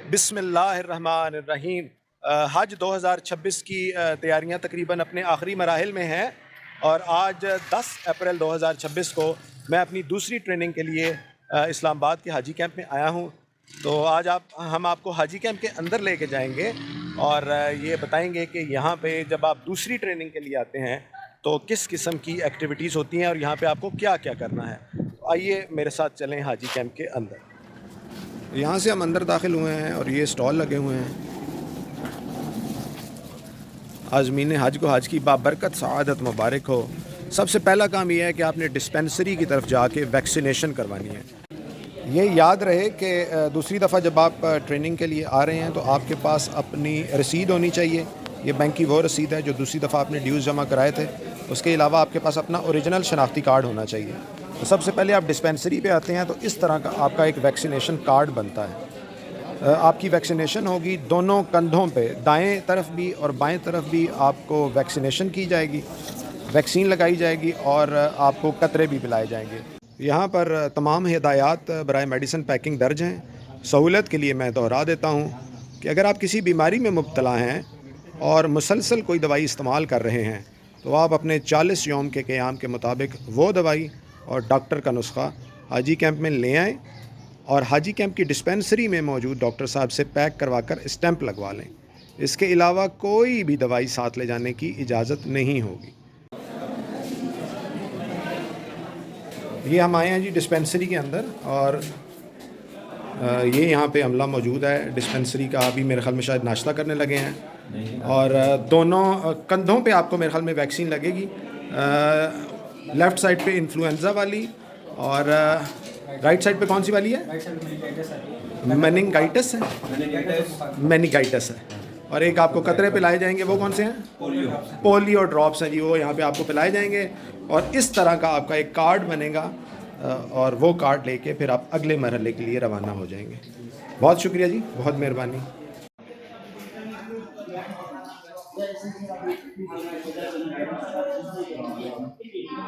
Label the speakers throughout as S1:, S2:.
S1: بسم اللہ الرحمن الرحیم۔ حج 2026 کی تیاریاں تقریباً اپنے آخری مراحل میں ہیں، اور آج 10 اپریل 2026 کو میں اپنی دوسری ٹریننگ کے لیے اسلام آباد کے حاجی کیمپ میں آیا ہوں۔ تو آج ہم آپ کو حاجی کیمپ کے اندر لے کے جائیں گے اور یہ بتائیں گے کہ یہاں پہ جب آپ دوسری ٹریننگ کے لیے آتے ہیں تو کس قسم کی ایکٹیویٹیز ہوتی ہیں اور یہاں پہ آپ کو کیا کیا کرنا ہے۔ تو آئیے میرے ساتھ چلیں حاجی کیمپ کے اندر۔ یہاں سے ہم اندر داخل ہوئے ہیں اور یہ اسٹال لگے ہوئے ہیں۔ عازمین حج کو حج کی بابرکت سعادت مبارک ہو۔ سب سے پہلا کام یہ ہے کہ آپ نے ڈسپینسری کی طرف جا کے ویکسینیشن کروانی ہے۔ یہ یاد رہے کہ دوسری دفعہ جب آپ ٹریننگ کے لیے آ رہے ہیں تو آپ کے پاس اپنی رسید ہونی چاہیے۔ یہ بینک کی وہ رسید ہے جو دوسری دفعہ آپ نے ڈیوز جمع کرائے تھے۔ اس کے علاوہ آپ کے پاس اپنا اوریجنل شناختی کارڈ ہونا چاہیے۔ تو سب سے پہلے آپ ڈسپینسری پہ آتے ہیں تو اس طرح کا آپ کا ایک ویکسینیشن کارڈ بنتا ہے۔ آپ کی ویکسینیشن ہوگی دونوں کندھوں پہ، دائیں طرف بھی اور بائیں طرف بھی آپ کو ویکسینیشن کی جائے گی، ویکسین لگائی جائے گی اور آپ کو قطرے بھی پلائے جائیں گے۔ یہاں پر تمام ہدایات برائے میڈیسن پیکنگ درج ہیں۔ سہولت کے لیے میں دہرا دیتا ہوں کہ اگر آپ کسی بیماری میں مبتلا ہیں اور مسلسل کوئی دوائی استعمال کر رہے ہیں تو آپ اپنے 40 یوم کے قیام کے مطابق وہ دوائی اور ڈاکٹر کا نسخہ حاجی کیمپ میں لے آئیں اور حاجی کیمپ کی ڈسپینسری میں موجود ڈاکٹر صاحب سے پیک کروا کر اسٹیمپ لگوا لیں۔ اس کے علاوہ کوئی بھی دوائی ساتھ لے جانے کی اجازت نہیں ہوگی۔ یہ ہم آئے ہیں جی ڈسپینسری کے اندر، اور یہ یہاں پہ عملہ موجود ہے ڈسپینسری کا۔ ابھی میرے خیال میں شاید ناشتہ کرنے لگے ہیں، اور دونوں کندھوں پہ آپ کو میرے خیال میں ویکسین لگے گی۔ لیفٹ سائڈ پہ انفلوئنزا والی، اور رائٹ سائڈ پہ کون سی والی ہے؟ میننگائٹس ہے، میننگائٹس ہے۔ اور ایک آپ کو قطرے پلائے جائیں گے، وہ کون سے ہیں؟ پولیو ڈراپس ہیں جی، وہ یہاں پہ آپ کو پلائے جائیں گے۔ اور اس طرح کا آپ کا ایک کارڈ بنے گا، اور وہ کارڈ لے کے پھر آپ اگلے مرحلے کے لیے روانہ ہو جائیں گے۔ بہت شکریہ جی، بہت مہربانی۔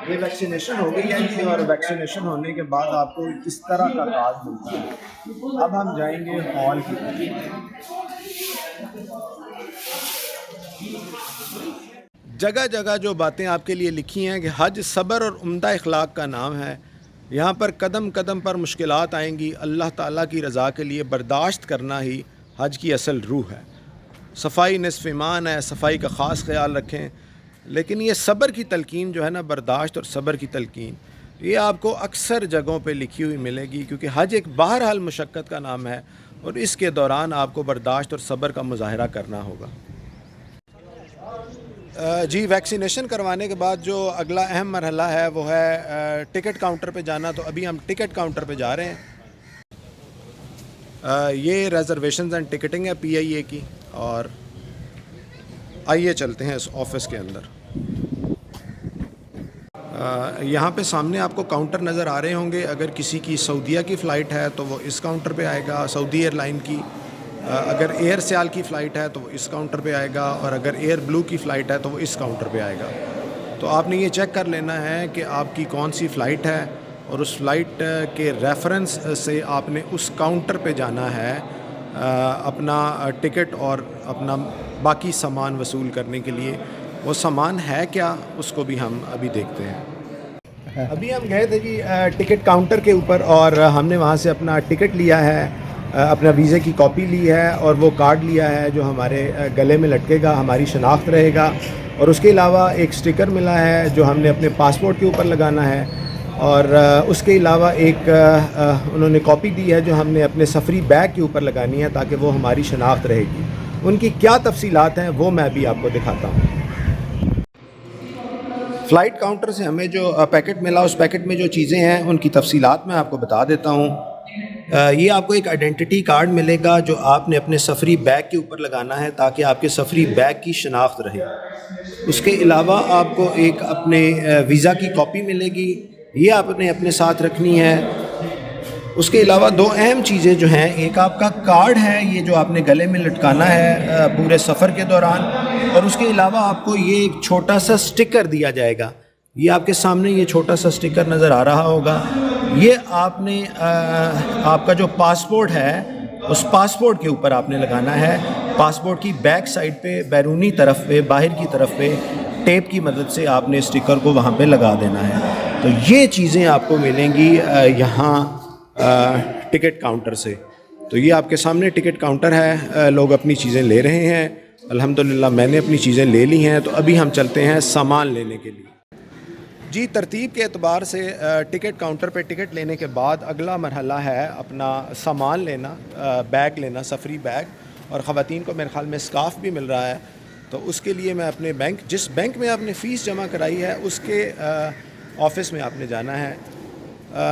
S1: یہ ویکسینیشن ہو گئی ہے جی، اور ویکسینیشن ہونے کے بعد آپ کو اس طرح کا کارڈ ملتا ہے۔ اب ہم جائیں گے ہال کی طرف۔ جگہ جگہ جو باتیں آپ کے لیے لکھی ہیں کہ حج صبر اور عمدہ اخلاق کا نام ہے۔ یہاں پر قدم قدم پر مشکلات آئیں گی، اللہ تعالیٰ کی رضا کے لیے برداشت کرنا ہی حج کی اصل روح ہے۔ صفائی نصف ایمان ہے، صفائی کا خاص خیال رکھیں۔ لیکن یہ صبر کی تلقین جو ہے نا، برداشت اور صبر کی تلقین، یہ آپ کو اکثر جگہوں پہ لکھی ہوئی ملے گی، کیونکہ حج ایک بہرحال مشقت کا نام ہے، اور اس کے دوران آپ کو برداشت اور صبر کا مظاہرہ کرنا ہوگا۔ جی، ویکسینیشن کروانے کے بعد جو اگلا اہم مرحلہ ہے وہ ہے ٹکٹ کاؤنٹر پہ جانا۔ تو ابھی ہم ٹکٹ کاؤنٹر پہ جا رہے ہیں۔ یہ ریزرویشنز اینڈ ٹکٹنگ ہے پی آئی اے کی، اور آئیے چلتے ہیں اس آفس کے اندر۔ یہاں پہ سامنے آپ کو کاؤنٹر نظر آ رہے ہوں گے۔ اگر کسی کی سعودیہ کی فلائٹ ہے تو وہ اس کاؤنٹر پہ آئے گا، سعودی ایئر لائن کی۔ اگر ایئر سیال کی فلائٹ ہے تو وہ اس کاؤنٹر پہ آئے گا، اور اگر ایئر بلو کی فلائٹ ہے تو وہ اس کاؤنٹر پہ آئے گا۔ تو آپ نے یہ چیک کر لینا ہے کہ آپ کی کون سی فلائٹ ہے، اور اس فلائٹ کے ریفرنس سے آپ نے اس کاؤنٹر پہ جانا ہے اپنا ٹکٹ اور اپنا باقی سامان وصول کرنے کے لیے۔ وہ سامان ہے کیا، اس کو بھی ہم ابھی دیکھتے ہیں۔ ابھی ہم گئے تھے جی ٹکٹ کاؤنٹر کے اوپر، اور ہم نے وہاں سے اپنا ٹکٹ لیا ہے، اپنا ویزے کی کاپی لی ہے، اور وہ کارڈ لیا ہے جو ہمارے گلے میں لٹکے گا، ہماری شناخت رہے گا۔ اور اس کے علاوہ ایک سٹیکر ملا ہے جو ہم نے اپنے پاسپورٹ کے اوپر لگانا ہے، اور اس کے علاوہ ایک انہوں نے کاپی دی ہے جو ہم نے اپنے سفری بیگ کے اوپر لگانی ہے تاکہ وہ ہماری شناخت رہے گی۔ ان کی کیا تفصیلات ہیں وہ میں ابھی آپ کو دکھاتا ہوں۔ فلائٹ کاؤنٹر سے ہمیں جو پیکٹ ملا، اس پیکٹ میں جو چیزیں ہیں ان کی تفصیلات میں آپ کو بتا دیتا ہوں۔ یہ آپ کو ایک آئیڈینٹی کارڈ ملے گا جو آپ نے اپنے سفری بیگ کے اوپر لگانا ہے تاکہ آپ کے سفری بیگ کی شناخت رہے۔ اس کے علاوہ آپ کو ایک اپنے ویزا کی کاپی ملے گی، یہ آپ نے اپنے ساتھ رکھنی ہے۔ اس کے علاوہ دو اہم چیزیں جو ہیں، ایک آپ کا کارڈ ہے یہ جو آپ نے گلے میں لٹکانا ہے پورے سفر کے دوران، اور اس کے علاوہ آپ کو یہ ایک چھوٹا سا سٹیکر دیا جائے گا۔ یہ آپ کے سامنے یہ چھوٹا سا سٹیکر نظر آ رہا ہوگا۔ یہ آپ نے آپ کا جو پاسپورٹ ہے اس پاسپورٹ کے اوپر آپ نے لگانا ہے. پاسپورٹ کی بیک سائڈ پہ بیرونی طرف پہ باہر کی طرف پہ ٹیپ کی مدد سے آپ نے اسٹیکر کو وہاں پہ لگا دینا ہے. تو یہ چیزیں آپ کو ملیں گی یہاں ٹکٹ کاؤنٹر سے. تو یہ آپ کے سامنے ٹکٹ کاؤنٹر ہے, لوگ اپنی چیزیں لے رہے ہیں. الحمدللہ میں نے اپنی چیزیں لے لی ہیں. تو ابھی ہم چلتے ہیں سامان لینے کے لیے. جی, ترتیب کے اعتبار سے ٹکٹ کاؤنٹر پہ ٹکٹ لینے کے بعد اگلا مرحلہ ہے اپنا سامان لینا, بیگ لینا, سفری بیگ. اور خواتین کو میرے خیال میں اسکارف بھی مل رہا ہے. تو اس کے لیے میں اپنے بینک, جس بینک میں آپ نے فیس جمع کرائی ہے اس کے آفس میں آپ نے جانا ہے.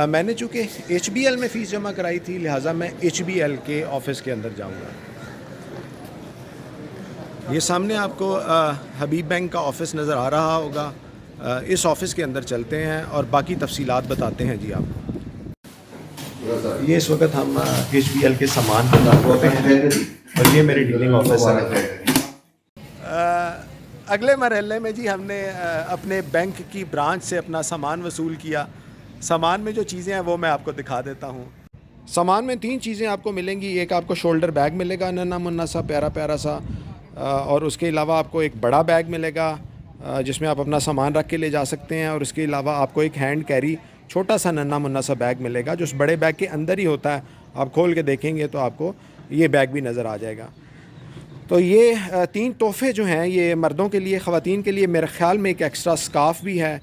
S1: میں نے چونکہ ایچ بی ایل میں فیس جمع کرائی تھی, لہٰذا میں ایچ بی ایل کے آفس کے اندر جاؤں گا. یہ سامنے آپ کو حبیب بینک کا آفس نظر آ رہا ہوگا. اس آفس کے اندر چلتے ہیں اور باقی تفصیلات بتاتے ہیں جی آپ کو. یہ اس وقت ہم ایچ بی ایل کے سامان پہ داخل ہوتے ہیں اور یہ میرے ڈیلنگ آفس ہے. اگلے مرحلے میں جی ہم نے اپنے بینک کی برانچ سے اپنا سامان وصول کیا. سامان میں جو چیزیں ہیں وہ میں آپ کو دکھا دیتا ہوں. سامان میں 3 چیزیں آپ کو ملیں گی. ایک آپ کو شولڈر بیگ ملے گا, ننا منا سا پیارا پیارا سا, اور اس کے علاوہ آپ کو ایک بڑا بیگ ملے گا جس میں آپ اپنا سامان رکھ کے لے جا سکتے ہیں. اور اس کے علاوہ آپ کو ایک ہینڈ کیری چھوٹا سا ننا منا سا بیگ ملے گا جو اس بڑے بیگ کے اندر ہی ہوتا ہے. آپ کھول کے دیکھیں گے تو آپ کو یہ بیگ بھی نظر آ جائے گا. تو یہ 3 تحفے جو ہیں یہ مردوں کے لیے, خواتین کے لیے میرے خیال میں ایک ایکسٹرا اسکارف بھی ہے.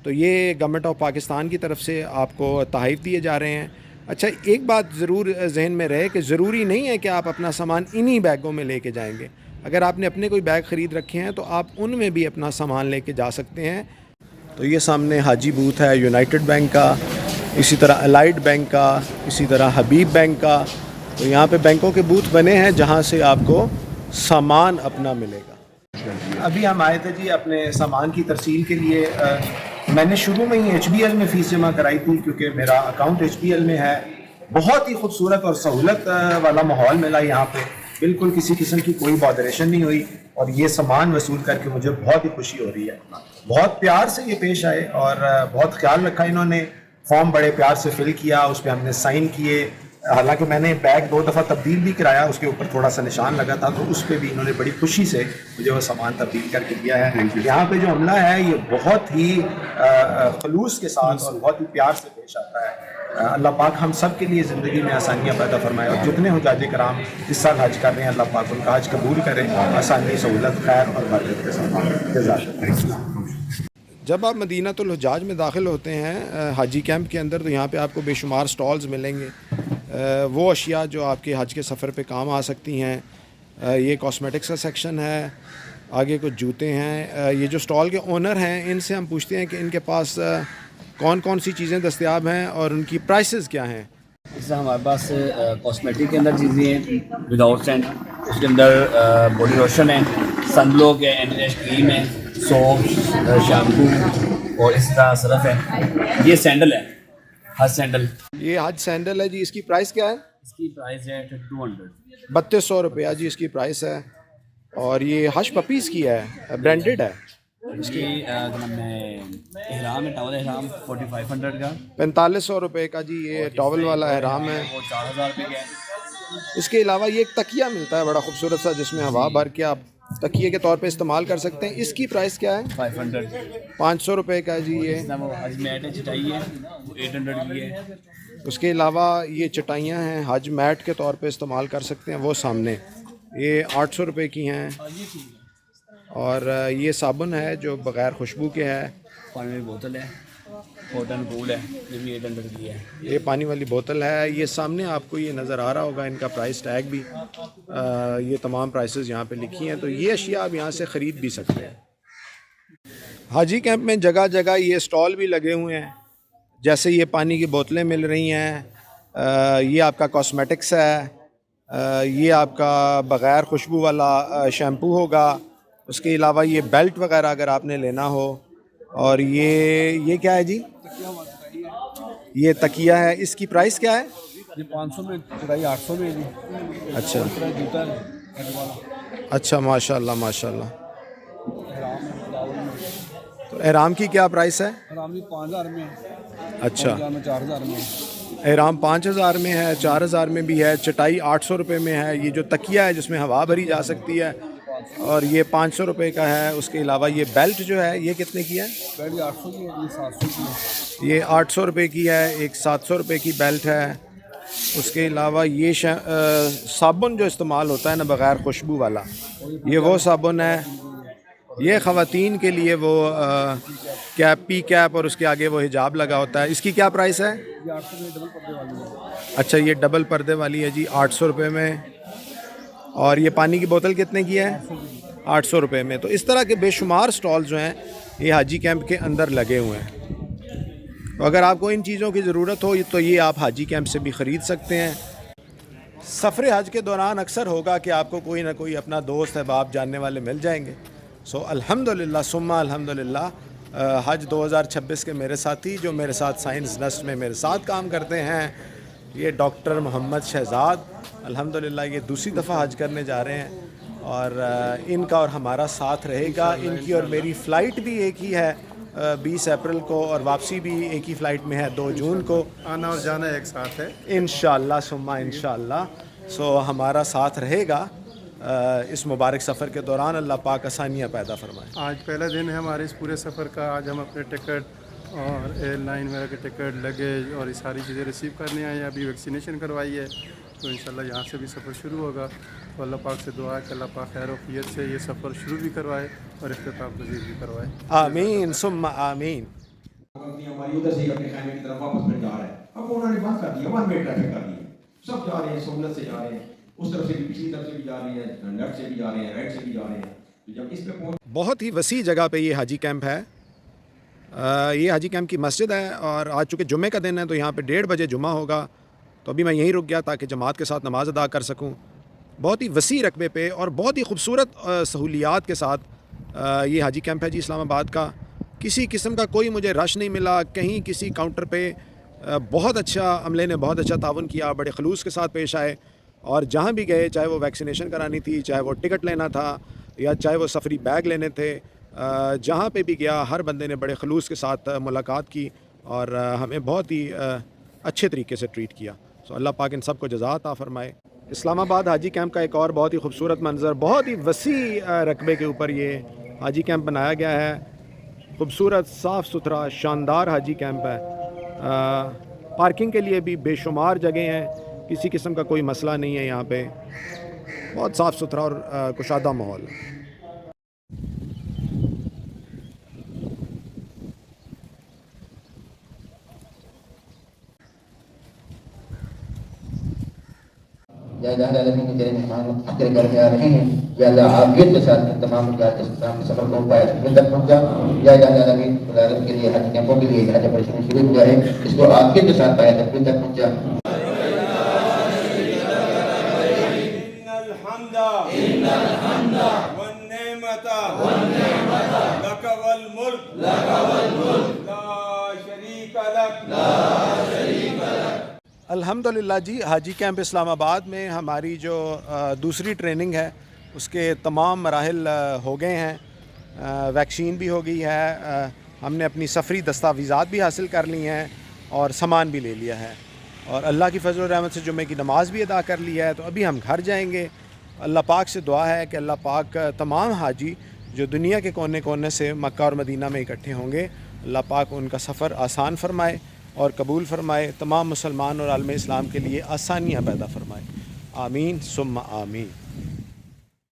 S1: تو یہ گورنمنٹ آف پاکستان کی طرف سے آپ کو تحائف دیے جا رہے ہیں. اچھا, ایک بات ضرور ذہن میں رہے کہ ضروری نہیں ہے کہ آپ اپنا سامان انہی بیگوں میں لے کے جائیں گے. اگر آپ نے اپنے کوئی بیگ خرید رکھے ہیں تو آپ ان میں بھی اپنا سامان لے کے جا سکتے ہیں. تو یہ سامنے حاجی بوتھ ہے یونائٹڈ بینک کا, اسی طرح الائڈ بینک کا, اسی طرح حبیب بینک کا. تو یہاں پہ بینکوں کے بوتھ بنے ہیں جہاں سے آپ کو سامان اپنا ملے گا. ابھی ہم آئے تھے جی اپنے سامان کی ترسیل کے لیے. میں نے شروع میں ہی ایچ بی ایل میں فیس جمع کرائی تھی کیونکہ میرا اکاؤنٹ ایچ بی ایل میں ہے. بہت ہی خوبصورت اور سہولت والا ماحول ملا یہاں پہ. بالکل کسی قسم کی کوئی بادریشن نہیں ہوئی اور یہ سامان وصول کر کے مجھے بہت ہی خوشی ہو رہی ہے. بہت پیار سے یہ پیش آئے اور بہت خیال رکھا انہوں نے. فارم بڑے پیار سے فل کیا, اس پہ ہم نے سائن کیے. حالانکہ میں نے بیگ 2 دفعہ تبدیل بھی کرایا, اس کے اوپر تھوڑا سا نشان لگا تھا, تو اس پہ بھی انہوں نے بڑی خوشی سے مجھے وہ سامان تبدیل کر کے دیا ہے. یہاں پہ جو عملہ ہے یہ بہت ہی خلوص کے ساتھ اور بہت ہی پیار سے پیش آتا ہے. اللہ پاک ہم سب کے لیے زندگی میں آسانیاں پیدا فرمائے, اور جتنے حجاج کرام اس سال حج کر رہے ہیں اللہ پاک ان کا حج قبول کرے, آسانی, سہولت, خیر اور برکت کے ساتھ. جب آپ مدینۃ الحجاج میں داخل ہوتے ہیں حاجی کیمپ کے اندر, تو یہاں پہ آپ کو بے شمار سٹالز ملیں گے, وہ اشیاء جو آپ کے حج کے سفر پہ کام آ سکتی ہیں. یہ کاسمیٹکس کا سیکشن ہے, آگے کچھ جوتے ہیں. یہ جو سٹال کے اونر ہیں ان سے ہم پوچھتے ہیں کہ ان کے پاس کون کون سی چیزیں دستیاب ہیں اور ان کی پرائسز کیا ہیں.
S2: اس سے ہمارے پاس کاسمیٹک کے اندر چیزیں ہیں وداؤٹ سینٹ, اس کے اندر باڈی لوشن ہے, سن بلوک ہے, اینٹی ریش کریم ہے, سوپ, شیمپو اور اس طرح صرف ہے. یہ سینڈل ہے, حج سینڈل.
S1: یہ حج سینڈل ہے جی, اس کی پرائس کیا ہے؟
S2: اس کی پرائس ہے 3200
S1: 3200 روپیہ جی اس کی پرائس ہے. اور یہ حج پپیز کی ہے, برانڈیڈ ہے.
S2: اس کی احرام ہے, ٹاول احرام 4500 کا,
S1: 4500 روپے کا جی یہ ٹاول والا احرام ہے.
S2: وہ 4000 روپے کا ہے.
S1: اس کے علاوہ یہ ایک تکیہ ملتا ہے بڑا خوبصورت سا, جس میں ہوا بھر کے آپ تکیے کے طور پہ استعمال کر سکتے ہیں. اس کی پرائس کیا ہے؟ 500 روپے کا جی. یہ
S2: حج میٹ ہے, چٹائی ہے, وہ 800 کی ہے.
S1: اس کے علاوہ یہ چٹائیاں ہیں حج میٹ کے طور پہ استعمال کر سکتے ہیں, وہ سامنے یہ 800 روپے کی ہیں. اور یہ صابن ہے جو بغیر خوشبو کے ہے.
S2: پانی والی بوتل ہے, ہاٹ اینڈ کول ہے, یہ بھی 800 کی ہے.
S1: یہ پانی والی بوتل ہے. یہ سامنے آپ کو یہ نظر آ رہا ہوگا ان کا پرائس ٹیگ بھی, یہ تمام پرائسز یہاں پہ لکھی ہیں. تو یہ اشیاء آپ یہاں سے خرید بھی سکتے ہیں. حاجی کیمپ میں جگہ جگہ یہ اسٹال بھی لگے ہوئے ہیں, جیسے یہ پانی کی بوتلیں مل رہی ہیں, یہ آپ کا کاسمیٹکس ہے, یہ آپ کا بغیر خوشبو والا شیمپو ہوگا. اس کے علاوہ یہ بیلٹ وغیرہ اگر آپ نے لینا ہو. اور یہ کیا ہے جی؟ یہ تکیہ ہے. اس کی پرائس کیا ہے؟
S2: یہ 500 میں, چٹائی 800 میں.
S1: اچھا
S2: جوتا ہے.
S1: اچھا, ماشاء اللہ ماشاء اللہ. تو احرام کی کیا پرائس ہے؟
S2: احرام کی 5000 میں.
S1: اچھا,
S2: 4000 میں.
S1: احرام 5,000 میں ہے، 4,000 میں بھی ہے، چٹائی 800 روپے میں ہے، یہ جو تکیہ ہے جس میں ہوا بھری جا سکتی ہے اور یہ 500 روپے کا ہے. اس کے علاوہ یہ بیلٹ جو ہے یہ کتنے کی ہے؟
S3: بیٹری 800 کی ہے، یہ 700 کی ہے.
S1: یہ 800 روپے کی ہے، ایک 700 روپے کی بیلٹ ہے. اس کے علاوہ یہ صابن جو استعمال ہوتا ہے نا بغیر خوشبو والا، یہ وہ صابن ہے. یہ خواتین کے لیے وہ کیپ، پی کیپ اور اس کے آگے وہ حجاب لگا ہوتا ہے. اس کی کیا پرائس ہے؟
S3: یہ 800 میں ڈبل پردے والی ہے.
S1: اچھا یہ ڈبل پردے والی ہے جی، 800 روپے میں. اور یہ پانی کی بوتل کتنے کی ہے؟ 800 روپے میں. تو اس طرح کے بے شمار سٹال جو ہیں یہ حاجی کیمپ کے اندر لگے ہوئے ہیں. تو اگر آپ کو ان چیزوں کی ضرورت ہو تو یہ آپ حاجی کیمپ سے بھی خرید سکتے ہیں. سفر حج کے دوران اکثر ہوگا کہ آپ کو کوئی نہ کوئی اپنا دوست احباب جاننے والے مل جائیں گے. الحمدللہ ثم الحمدللہ حج 2026 کے میرے ساتھی جو میرے ساتھ سائنس نسٹ میں میرے ساتھ کام کرتے ہیں، یہ ڈاکٹر محمد شہزاد، الحمدللہ یہ دوسری دفعہ حج کرنے جا رہے ہیں اور ان کا اور ہمارا ساتھ رہے گا. ان کی اور میری فلائٹ بھی ایک ہی ہے 20 اپریل کو، اور واپسی بھی ایک ہی فلائٹ میں ہے 2 جون کو.
S3: آنا اور جانا ایک ساتھ ہے
S1: انشاءاللہ ثم انشاءاللہ. ہمارا ساتھ رہے گا اس مبارک سفر کے دوران. اللہ پاک آسانیاں پیدا فرمائے.
S3: آج پہلا دن ہے ہمارے اس پورے سفر کا. آج ہم اپنے ٹکٹ اور ایئر لائن وغیرہ کے ٹکٹ، لگیج اور یہ ساری چیزیں ریسیو کرنے آئے ہیں. ابھی ویکسینیشن کروائی ہے تو انشاءاللہ یہاں سے بھی سفر شروع ہوگا. تو اللہ پاک سے دعا ہے کہ اللہ پاک خیر و عافیت سے یہ سفر شروع بھی کروائے اور اختتام پذیر بھی کروائے.
S1: آمین ثم آمین.
S4: ہماری ادھر سے اپنے خیمے کی طرف واپس پھر جا رہے ہیں. اب انہوں نے بند کر دیا، 1 وے ٹریفک کر دی. سب جا رہے ہیں، سہولت سے جا رہے ہیں، اس طرف سے بھی، پچھلی طرف سے بھی جا رہے ہیں، لیفٹ سے بھی جا رہے ہیں، رائٹ سے بھی جا رہے ہیں. تو جب اس پہ پہنچ
S1: بہت ہی وسیع جگہ پہ یہ حاجی کیمپ ہے. یہ حاجی کیمپ کی مسجد ہے اور آج چونکہ جمعے کا دن ہے تو یہاں پہ 1:30 بجے جمعہ ہوگا. تو ابھی میں یہیں رک گیا تاکہ جماعت کے ساتھ نماز ادا کر سکوں. بہت ہی وسیع رقبے پہ اور بہت ہی خوبصورت سہولیات کے ساتھ یہ حاجی کیمپ ہے جی اسلام آباد کا. کسی قسم کا کوئی مجھے رش نہیں ملا کہیں کسی کاؤنٹر پہ. بہت اچھا عملے نے بہت اچھا تعاون کیا، بڑے خلوص کے ساتھ پیش آئے. اور جہاں بھی گئے، چاہے وہ ویکسینیشن کرانی تھی، چاہے وہ ٹکٹ لینا تھا یا چاہے وہ سفری بیگ لینے تھے، جہاں پہ بھی گیا ہر بندے نے بڑے خلوص کے ساتھ ملاقات کی اور ہمیں بہت ہی اچھے طریقے سے ٹریٹ کیا. اللہ پاک ان سب کو جزا عطا فرمائے. اسلام آباد حاجی کیمپ کا ایک اور بہت ہی خوبصورت منظر، بہت ہی وسیع رقبے کے اوپر یہ حاجی کیمپ بنایا گیا ہے. خوبصورت، صاف ستھرا، شاندار حاجی کیمپ ہے. پارکنگ کے لیے بھی بے شمار جگہیں ہیں، کسی قسم کا کوئی مسئلہ نہیں ہے. یہاں پہ بہت صاف ستھرا اور کشادہ ماحول.
S5: یا الہ العالمین تیرے مہمان تیرے گھر میں آ رہے ہیں، یا اللہ عافیت کے ساتھ تمام سفر کو پائے تک پہنچا. یا الہ العالمین کے لیے حج کیمپوں کے لیے حج پریشانی شروع ہوا ہے، اس کو عافیت کے ساتھ پائے تک پہنچا.
S6: ان الحمد والنعمت لك والملك لا شريك لك.
S1: الحمدللہ جی حاجی کیمپ اسلام آباد میں ہماری جو دوسری ٹریننگ ہے اس کے تمام مراحل ہو گئے ہیں. ویکسین بھی ہو گئی ہے، ہم نے اپنی سفری دستاویزات بھی حاصل کر لی ہیں اور سامان بھی لے لیا ہے، اور اللہ کی فضل و رحمت سے جمعے کی نماز بھی ادا کر لی ہے. تو ابھی ہم گھر جائیں گے. اللہ پاک سے دعا ہے کہ اللہ پاک تمام حاجی جو دنیا کے کونے کونے سے مکہ اور مدینہ میں اکٹھے ہوں گے، اللہ پاک ان کا سفر آسان فرمائے اور قبول فرمائے. تمام مسلمان اور عالم اسلام کے لیے آسانیاں پیدا فرمائے. آمین ثم آمین.